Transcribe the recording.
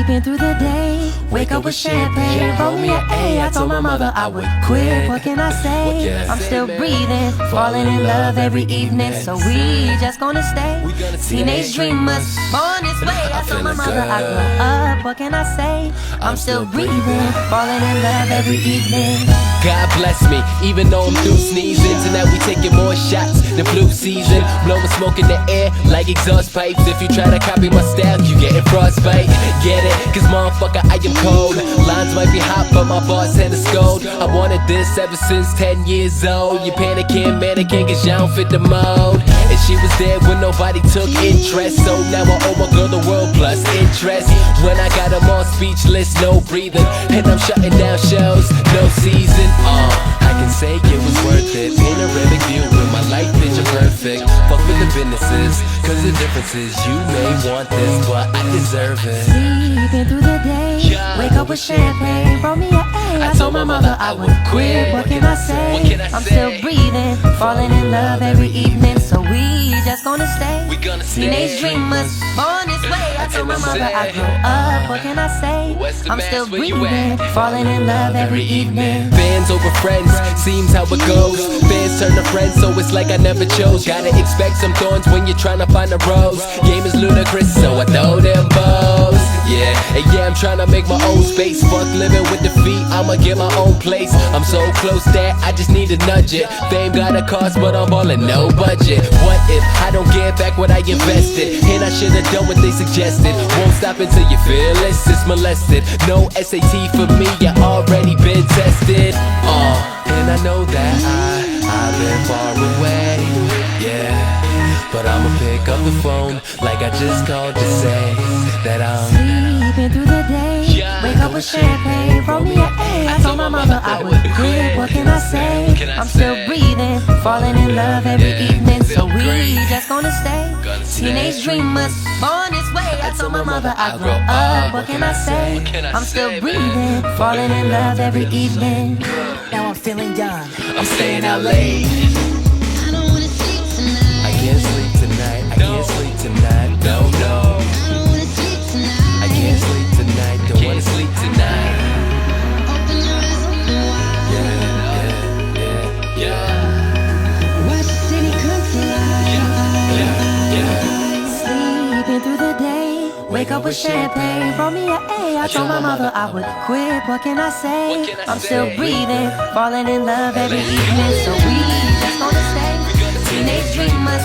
Sleeping through the day, wake up with champagne, roll me an A. I told my mother I would quit. What can I say? I'm still breathing, falling in love every evening. So we just gonna stay teenage dreamers, born this way. I told my mother I grow up. What can I say? I'm still breathing, falling in love every evening. God bless me, even though I'm through sneezing. Tonight we taking more shots than flu season. Blowing smoke in the air like exhaust pipes. If you try to copy my style, you getting frostbite. Get it? Cause motherfucker, I am cold. Lines might be hot, but my boss had a scold. I wanted this ever since 10 years old. You panicking, mannequin, cause y'all don't fit the mold. And she was there when nobody took interest. So now I owe my girl the world plus interest. When I got them all speechless, no breathing. And I'm shutting down shows, no season. I can say it was worth it. Panoramic view with my light picture perfect. Fuck with the businesses, cause the difference is you may want this, but I deserve it. Sleeping through the day, wake up with champagne, roll me an A. I told my mother I would quit. What can I say? I'm still breathing, falling in love every evening. So we just gonna stay teenage dreamers, born this way. I told my mother I grow up. What can I say? I'm still breathing, falling in love every evening. Fans over friends, seems how it goes. Fans turn to friends, so it's like I never chose. Gotta expect some thorns when you're trying to find a rose. Game is ludicrous, so I throw them bows. Yeah, and yeah, I'm trying to make my own space. Fuck living with defeat, I'ma get my own place. I'm so close that I just need to nudge it. Fame got a cost, but I'm ballin' no budget. What if I don't get back what I invested? And I should've done what they suggested. Won't stop until you feel it's molested. No SAT for me, you already been tested. And I know that I've been far away, yeah. But I'ma pick up the phone like I just called to say that I'm sleeping through the day, wake up with champagne, roll me an A. I told my mother I would quit. What can I say? I'm still breathing, falling in love every evening. So we just gonna stay teenage dreamers, born this way. I told my mother I grow up. What can I say? I'm still breathing, falling in love every evening. Now I'm feeling young, I'm staying out late. I don't wanna sleep tonight. I can't sleep tonight, I can't sleep tonight, no, no. I don't wanna sleep tonight. I can't sleep tonight, don't wanna sleep tonight. Open your eyes, open wide. Yeah. Watch the city come to life. sleeping through the day, wake up with champagne, roll me an A. I told my mother I would quit. What can I say? I'm still breathing, falling in love every evening. So we just gonna stay teenage dreamers,